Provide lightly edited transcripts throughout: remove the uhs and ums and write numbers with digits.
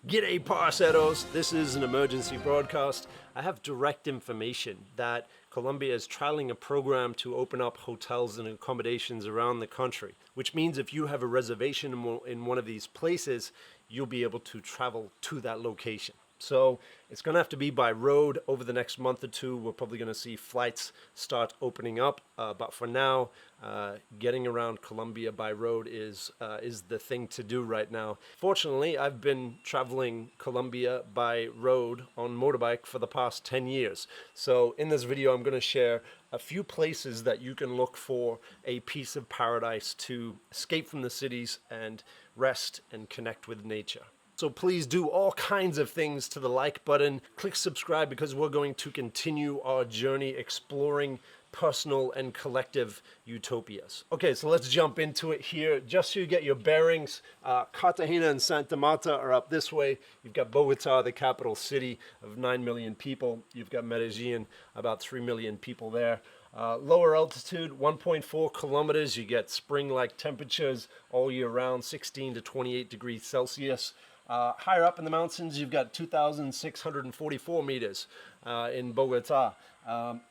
G'day parceros, this is an emergency broadcast. I have direct information that Colombia is trialing a program to open up hotels and accommodations around the country, which means if you have a reservation in one of these places, you'll be able to travel to that location. So it's going to have to be by road over the next month or two. We're probably going to see flights start opening up, but for now, getting around Colombia by road is the thing to do right now. Fortunately, I've been traveling Colombia by road on motorbike for the past 10 years. So in this video, I'm going to share a few places that you can look for a piece of paradise to escape from the cities and rest and connect with nature. So please do all kinds of things to the like button. Click subscribe because we're going to continue our journey exploring personal and collective utopias. Okay, so let's jump into it here. Just so you get your bearings, Cartagena and Santa Marta are up this way. You've got Bogotá, the capital city of 9 million people. You've got Medellín, about 3 million people there. Lower altitude, 1.4 kilometers. You get spring-like temperatures all year round, 16 to 28 degrees Celsius. Higher up in the mountains, you've got 2,644 meters in Bogotá,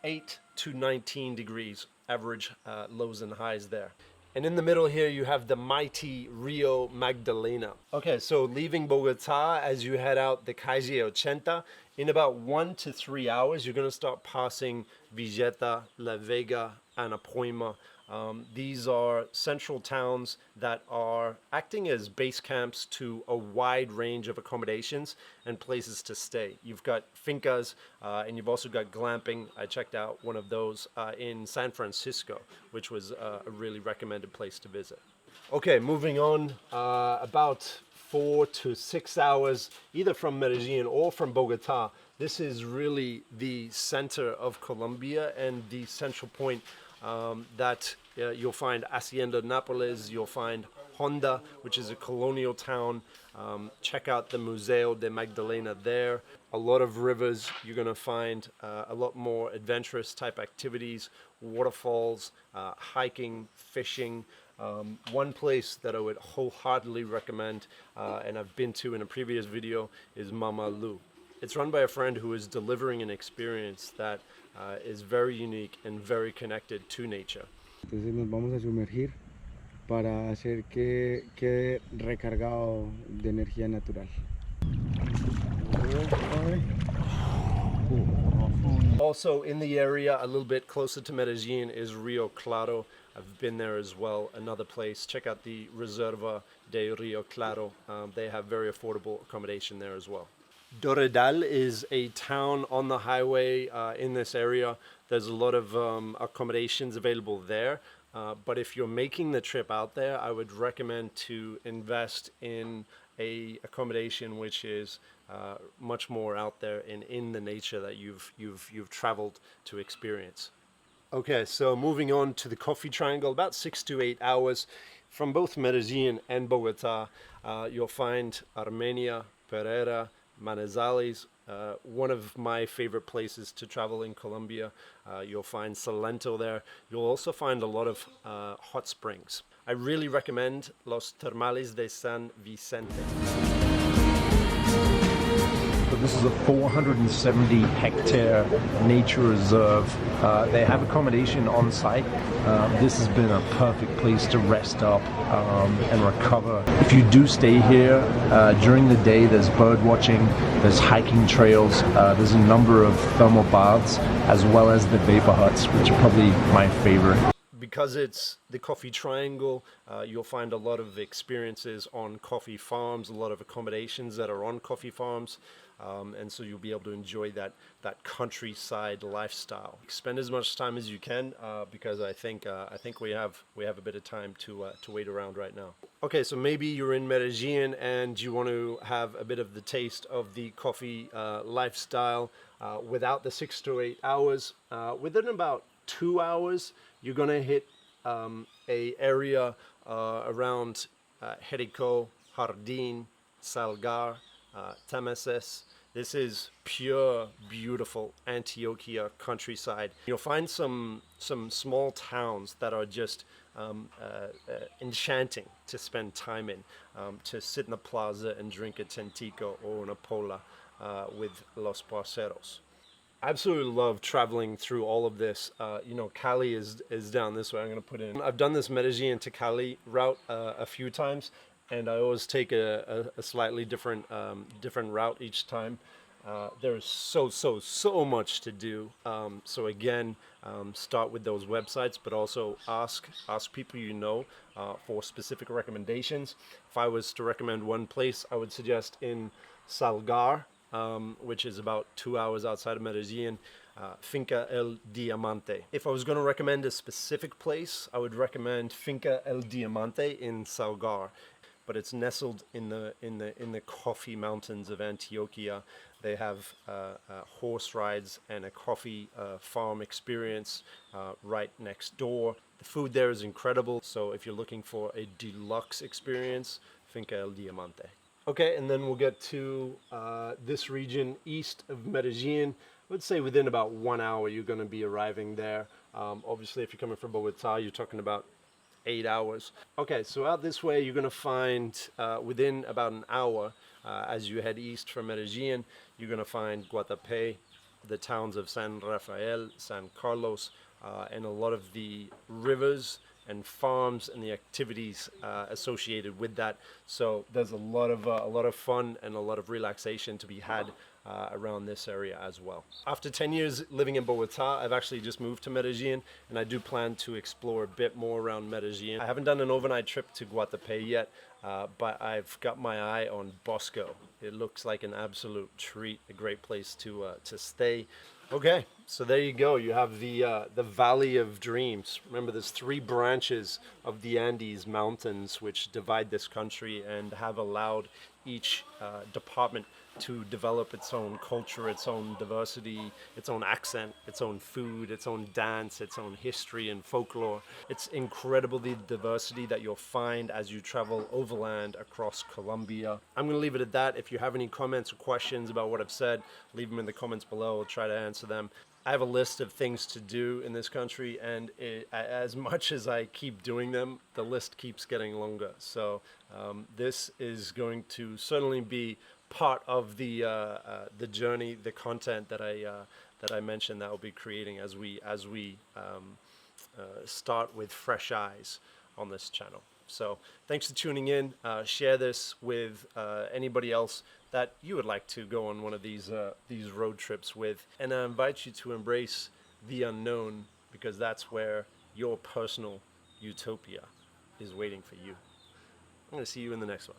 8 to 19 degrees average lows and highs there. And in the middle here, you have the mighty Rio Magdalena. Okay, so leaving Bogotá, as you head out the Calle 80, in about 1 to 3 hours, you're going to start passing Villeta, La Vega, and Apoima. These are central towns that are acting as base camps to a wide range of accommodations and places to stay. You've got fincas and you've also got glamping. I checked out one of those in San Francisco, which was a really recommended place to visit. Okay, moving on, about 4 to 6 hours, either from Medellín or from Bogotá. This is really the center of Colombia and the central point that you'll find Hacienda Nápoles, you'll find Honda, which is a colonial town. Check out the Museo de Magdalena there. A lot of rivers. You're going to find a lot more adventurous type activities, waterfalls, hiking, fishing. One place that I would wholeheartedly recommend, and I've been to in a previous video, is Mama Lu. It's run by a friend who is delivering an experience that is very unique and very connected to nature. Entonces nos vamos a sumergir para hacer que quede recargado de energía natural. Also in the area, a little bit closer to Medellín, is Rio Claro. I've been there as well. Another place. Check out the Reserva de Rio Claro. They have very affordable accommodation there as well. Doredal is a town on the highway in this area. There's a lot of accommodations available there. But if you're making the trip out there, I would recommend to invest in a accommodation which is much more out there and in the nature that you've traveled to experience. Okay, so moving on to the Coffee Triangle, about 6 to 8 hours from both Medellín and Bogotá. You'll find Armenia, Pereira, Manizales, one of my favorite places to travel in Colombia. You'll find Salento there. You'll also find a lot of hot springs. I really recommend Los Termales de San Vicente. So this is a 470 hectare nature reserve. They have accommodation on site. This has been a perfect place to rest up and recover. If you do stay here during the day, there's bird watching, there's hiking trails, there's a number of thermal baths, as well as the vapor huts, which are probably my favorite. Because it's the Coffee Triangle, you'll find a lot of experiences on coffee farms, a lot of accommodations that are on coffee farms. And so you'll be able to enjoy that countryside lifestyle. Spend as much time as you can because I think we have a bit of time to wait around right now. Okay, so maybe you're in Medellín and you want to have a bit of the taste of the coffee lifestyle without the 6 to 8 hours. Within about 2 hours, you're gonna hit a area around Jericó, Jardín, Salgar, Tameses. This is pure, beautiful Antioquia countryside. You'll find some small towns that are just enchanting to spend time in, to sit in the plaza and drink a tentico or una pola with los parceros. I absolutely love traveling through all of this. Cali is down this way. I'm going to put in. I've done this Medellin to Cali route a few times, and I always take a slightly different route each time. There's so much to do. So again, start with those websites, but also ask people you know for specific recommendations. If I was to recommend one place, I would suggest in Salgar, which is about 2 hours outside of Medellin, Finca El Diamante. If I was going to recommend a specific place, I would recommend Finca El Diamante in Salgar, but it's nestled in the coffee mountains of Antioquia. They have horse rides and a coffee farm experience right next door. The food there is incredible, so if you're looking for a deluxe experience, Finca El Diamante. Okay, and then we'll get to this region east of Medellin. I would say within about 1 hour you're going to be arriving there. Obviously, if you're coming from Bogotá, you're talking about 8 hours. Okay, so out this way you're going to find within about an hour, as you head east from Medellin, you're going to find Guatapé, the towns of San Rafael, San Carlos, and a lot of the rivers and farms and the activities associated with that. So there's a lot of fun and a lot of relaxation to be had around this area as well. After 10 years living in Bogotá, I've actually just moved to Medellin, and I do plan to explore a bit more around Medellin. I haven't done an overnight trip to Guatapé yet, but I've got my eye on Bosco. It looks like an absolute treat, a great place to stay. Okay, so there you go. You have the Valley of Dreams. Remember, there's 3 branches of the Andes Mountains which divide this country and have allowed each department to develop its own culture, its own diversity, its own accent, its own food, its own dance, its own history and folklore. It's incredible the diversity that you'll find as you travel overland across Colombia. I'm going to leave it at that. If you have any comments or questions about what I've said, leave them in the comments below. I'll try to answer them. I have a list of things to do in this country, and as much as I keep doing them, the list keeps getting longer. So this is going to certainly be part of the journey, the content that I mentioned that I'll be creating as we start with fresh eyes on this channel. So thanks for tuning in. Share this with anybody else that you would like to go on one of these road trips with, and I invite you to embrace the unknown, because that's where your personal utopia is waiting for you. I'm going to see you in the next one.